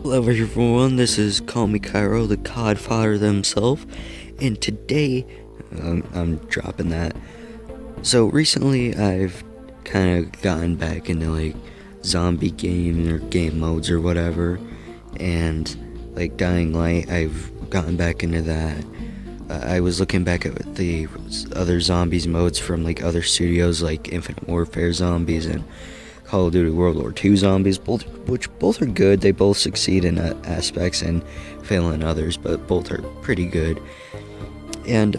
Hello everyone, this is Call Me Cairo, the COD father himself, and today, I'm dropping that. So recently I've kind of gotten back into like zombie games or game modes or whatever, and like Dying Light, I've gotten back into that. I was looking back at the other zombies modes from like other studios like Infinite Warfare Zombies and Call of Duty World War II Zombies, which both are good. They both succeed in aspects and fail in others, but both are pretty good. And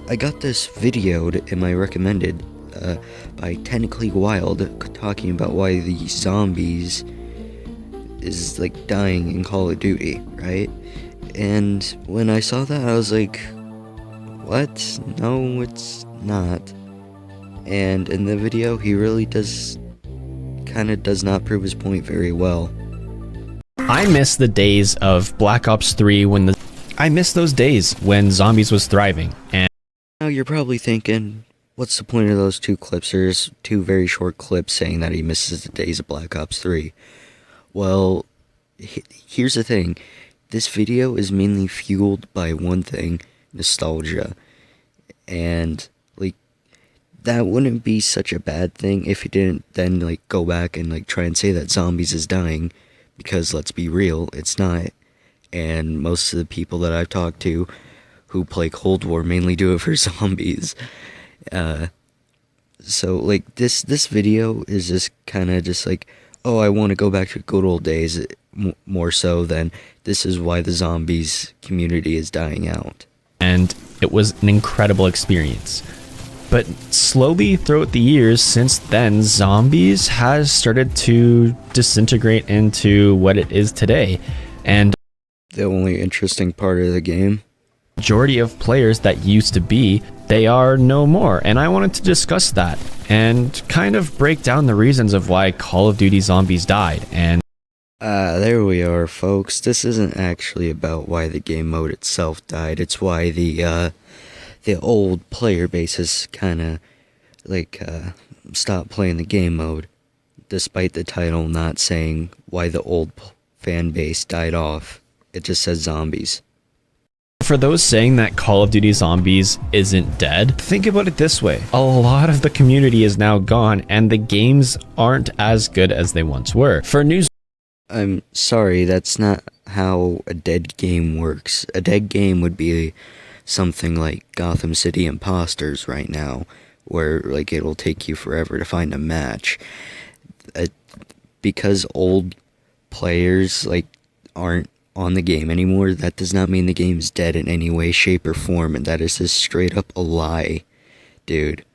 I got this videoed in my recommended by TechnicallyWild talking about why the zombies is like dying in Call of Duty, right? And when I saw that, I was like, what? No, it's not. And in the video, he really does not prove his point very well. I miss the days of Black Ops 3 I miss those days when Zombies was thriving. And now you're probably thinking, what's the point of those two clips? There's two very short clips saying that he misses the days of Black Ops 3. Well, here's the thing. This video is mainly fueled by one thing, nostalgia. And like, that wouldn't be such a bad thing if he didn't then like go back and like try and say that Zombies is dying, because let's be real, it's not. And most of the people that I've talked to who play Cold War mainly do it for Zombies. So like this video is just kind of just like, oh, I want to go back to good old days, more so than this is why the Zombies community is dying out. And it was an incredible experience. But slowly throughout the years since then, Zombies has started to disintegrate into what it is today. And the only interesting part of the game, majority of players that used to be, they are no more. And I wanted to discuss that and kind of break down the reasons of why Call of Duty Zombies died. And there we are, folks. This isn't actually about why the game mode itself died. It's why the old player base has kind of like stopped playing the game mode, despite the title not saying why the old fan base died off. It just says Zombies. For those saying that Call of Duty Zombies isn't dead, think about it this way. A lot of the community is now gone and the games aren't as good as they once were. For news, I'm sorry, that's not how a dead game works. A dead game would be something like Gotham City Imposters right now, where like it'll take you forever to find a match. Because old players like aren't on the game anymore, that does not mean the game's dead in any way, shape, or form, and that is just straight up a lie, dude.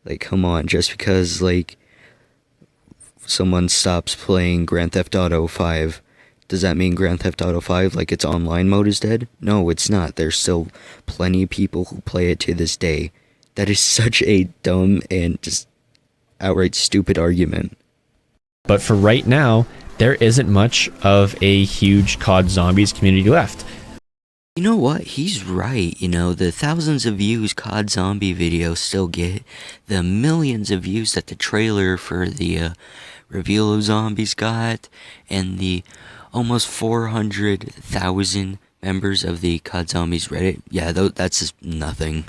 Like, come on, just because like someone stops playing Grand Theft Auto 5, does that mean Grand Theft Auto 5, like its online mode, is dead? No, it's not. There's still plenty of people who play it to this day. That is such a dumb and just outright stupid argument. But for right now, there isn't much of a huge COD Zombies community left. You know what? He's right. You know, the thousands of views COD Zombie videos still get, the millions of views that the trailer for the reveal of Zombies got, and the almost 400,000 members of the COD Zombies Reddit. Yeah, that's just nothing.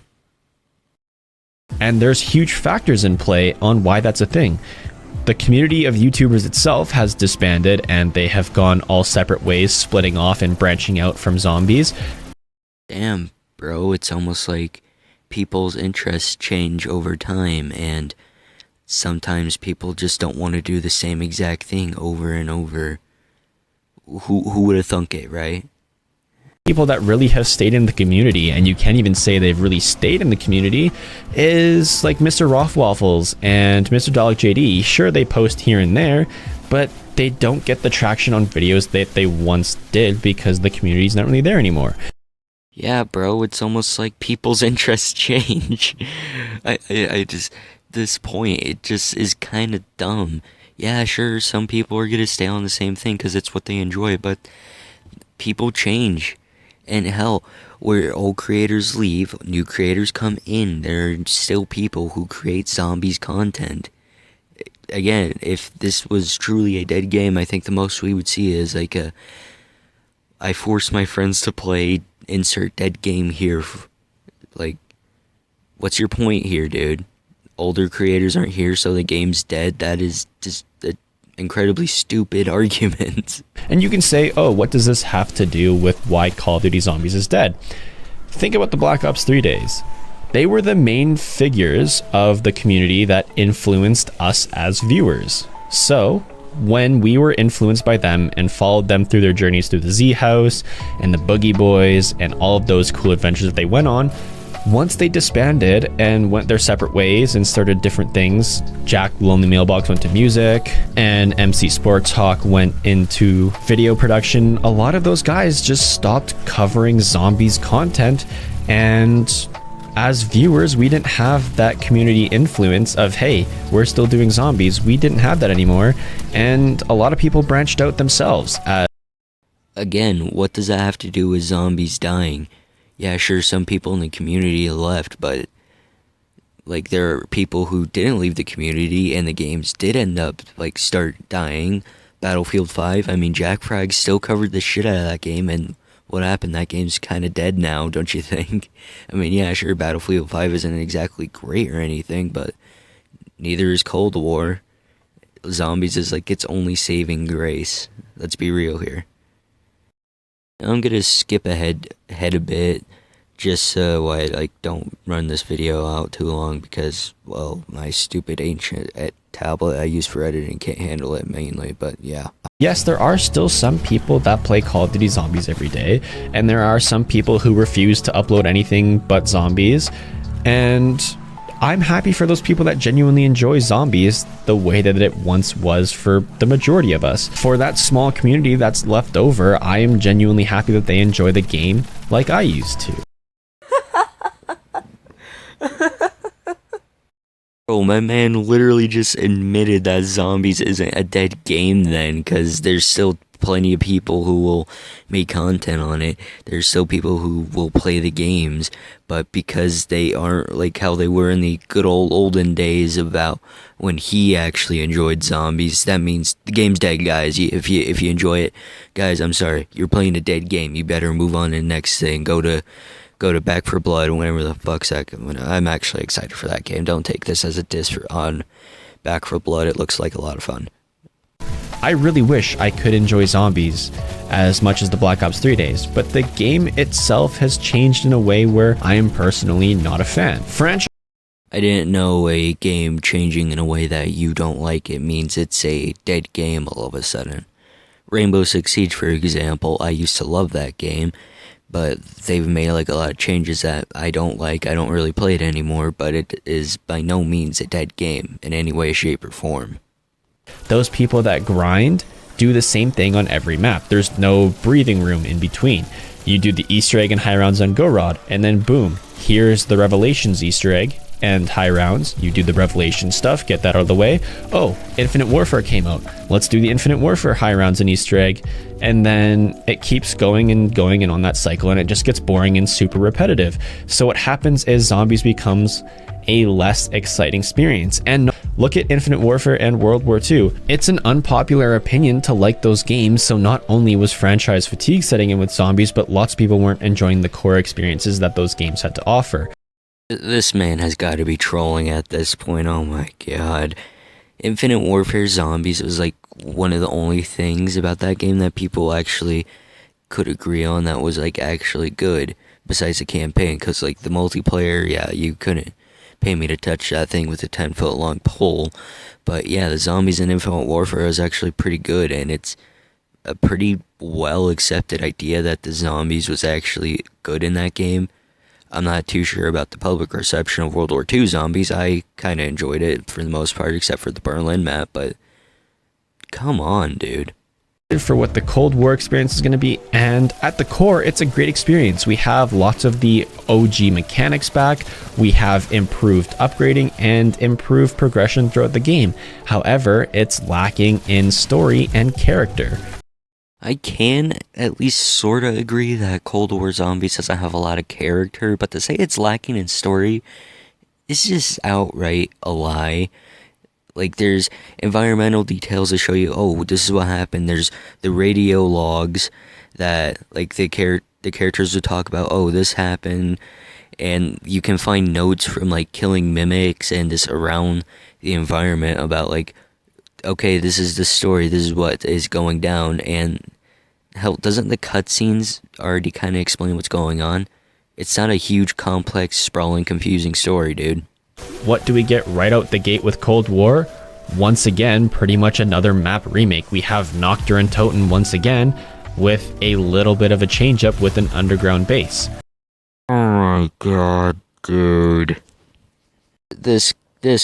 And there's huge factors in play on why that's a thing. The community of YouTubers itself has disbanded and they have gone all separate ways, splitting off and branching out from Zombies. Damn, bro, it's almost like people's interests change over time, and sometimes people just don't want to do the same exact thing over and over. Who would have thunk it, right? People that really have stayed in the community, and you can't even say they've really stayed in the community, is like Mr. Rothwaffles and Mr. Dalek JD. Sure, they post here and there, but they don't get the traction on videos that they once did because the community's not really there anymore. Yeah, bro, it's almost like people's interests change. I just, this point, it just is kind of dumb. Yeah, sure, some people are gonna stay on the same thing because it's what they enjoy, but people change. And hell, where old creators leave, new creators come in. There are still people who create Zombies content. Again, if this was truly a dead game, I think the most we would see is like a I force my friends to play insert dead game here. Like, what's your point here, dude? Older creators aren't here, so the game's dead. That is just an incredibly stupid argument. And you can say, oh, what does this have to do with why Call of Duty Zombies is dead? Think about the Black Ops 3 days. They were the main figures of the community that influenced us as viewers. So, when we were influenced by them and followed them through their journeys through the Z House and the Boogie Boys and all of those cool adventures that they went on, once they disbanded and went their separate ways and started different things, Jack Lonely Mailbox went to music and MC Sports Hawk went into video production, a lot of those guys just stopped covering zombies content, and as viewers, we didn't have that community influence of, hey, we're still doing zombies. We didn't have that anymore, and a lot of people branched out themselves. Again, what does that have to do with zombies dying? Yeah, sure, some people in the community left, but like there are people who didn't leave the community and the games did end up like start dying. Battlefield 5, I mean, Jack Frag still covered the shit out of that game, and what happened? That game's kind of dead now, don't you think? I mean, yeah, sure, Battlefield 5 isn't exactly great or anything, but neither is Cold War. Zombies is like its only saving grace. Let's be real here. I'm gonna skip ahead a bit, just so I like don't run this video out too long, because, well, my stupid ancient tablet I use for editing can't handle it mainly, but yeah. Yes, there are still some people that play Call of Duty Zombies every day, and there are some people who refuse to upload anything but zombies, and I'm happy for those people that genuinely enjoy zombies the way that it once was for the majority of us. For that small community that's left over, I am genuinely happy that they enjoy the game like I used to. Oh, my man literally just admitted that Zombies isn't a dead game then, because there's still plenty of people who will make content on it. There's still people who will play the games, but because they aren't like how they were in the good olden days about when he actually enjoyed Zombies, that means the game's dead, guys. If you enjoy it, guys, I'm sorry, you're playing a dead game. You better move on to the next thing. Go to Back for Blood, whenever the fuck's that. I'm actually excited for that game. Don't take this as a diss on Back for Blood. It looks like a lot of fun. I really wish I could enjoy Zombies as much as the Black Ops 3 days, but the game itself has changed in a way where I am personally not a fan. I didn't know a game changing in a way that you don't like it means it's a dead game all of a sudden. Rainbow Six Siege, for example, I used to love that game, but they've made like a lot of changes that I don't like. I don't really play it anymore, but it is by no means a dead game in any way, shape, or form. Those people that grind do the same thing on every map. There's no breathing room in between. You do the Easter egg and high rounds on Go Rod, and then boom, here's the Revelations Easter egg and high rounds. You do the Revelation stuff, get that out of the way. Oh, Infinite Warfare came out. Let's do the Infinite Warfare high rounds and Easter egg. And then it keeps going and going and on that cycle, and it just gets boring and super repetitive. So what happens is Zombies becomes a less exciting experience. And look at Infinite Warfare and World War II. It's an unpopular opinion to like those games, so not only was franchise fatigue setting in with Zombies, but lots of people weren't enjoying the core experiences that those games had to offer. This man has got to be trolling at this point. Oh my god. Infinite Warfare Zombies was like one of the only things about that game that people actually could agree on that was like actually good, besides the campaign, because like the multiplayer, yeah, you couldn't pay me to touch that thing with a 10-foot long pole. But yeah, the Zombies in Infinite Warfare is actually pretty good, and it's a pretty well accepted idea that the Zombies was actually good in that game. I'm not too sure about the public reception of World War II Zombies. I kind of enjoyed it for the most part, except for the Berlin map, but come on, dude. For what the Cold War experience is going to be, and at the core, it's a great experience. We have lots of the OG mechanics back, we have improved upgrading and improved progression throughout the game. However, it's lacking in story and character. I can at least sorta agree that Cold War Zombies doesn't have a lot of character, but to say it's lacking in story is just outright a lie. Like, there's environmental details to show you, oh, this is what happened. There's the radio logs that like the characters would talk about, oh, this happened, and you can find notes from like killing mimics and just around the environment about like, okay, this is the story, this is what is going down, and hell, doesn't the cutscenes already kind of explain what's going on? It's not a huge, complex, sprawling, confusing story, dude. What do we get right out the gate with Cold War? Once again, pretty much another map remake. We have Noctur and Toten once again, with a little bit of a change up with an underground base. Oh my god, dude. This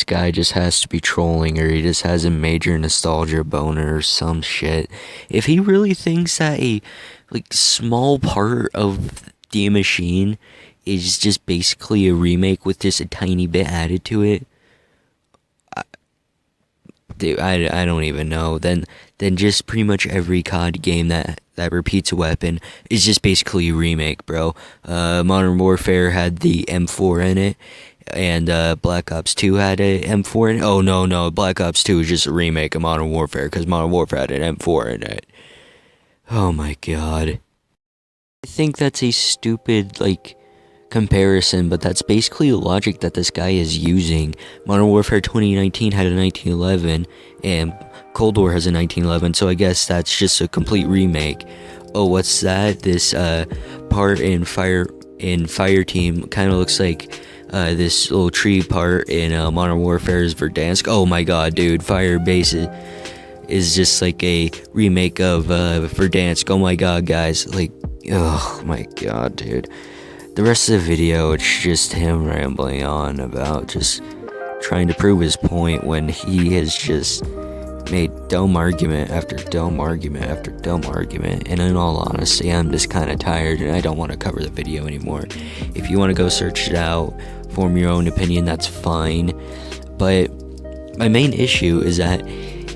guy just has to be trolling, or he just has a major nostalgia boner or some shit. If he really thinks that a like small part of the machine is just basically a remake with just a tiny bit added to it, I don't even know. Then just pretty much every COD game that repeats a weapon is just basically a remake, bro. Modern Warfare had the M4 in it, and Black Ops 2 had a M4 in it. Oh no, Black Ops 2 is just a remake of Modern Warfare because Modern Warfare had an M4 in it. Oh my god. I think that's a stupid like comparison, but that's basically the logic that this guy is using. Modern Warfare 2019 had a 1911, and Cold War has a 1911, so I guess that's just a complete remake. Oh, what's that? This part in Fire Team kind of looks like this little tree part in Modern Warfare's Verdansk. Oh my god, dude, Fire Base is just like a remake of Verdansk. Oh my god, guys, like, oh my god, dude. The rest of the video, it's just him rambling on about just trying to prove his point when he has just made dumb argument after dumb argument after dumb argument. And in all honesty, I'm just kind of tired and I don't want to cover the video anymore. If you want to go search it out, form your own opinion, that's fine. But my main issue is that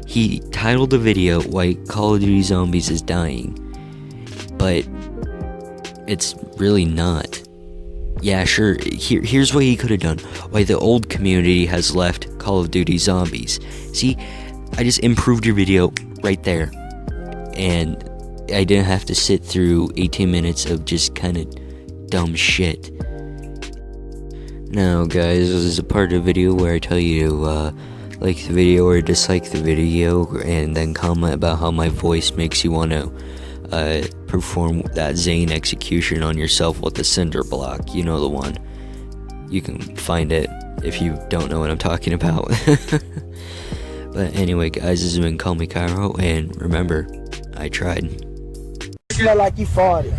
he titled the video "Why Call of Duty Zombies is Dying," but it's really not. Yeah, sure, here's what he could have done. Why the old community has left Call of Duty Zombies. See, I just improved your video right there. And I didn't have to sit through 18 minutes of just kind of dumb shit. Now, guys, this is a part of the video where I tell you to like the video or dislike the video, and then comment about how my voice makes you want to perform that Zane execution on yourself with the cinder block. You know the one. You can find it if you don't know what I'm talking about. But anyway, guys, this has been Call Me Cairo, and remember, I tried. You look like you farted.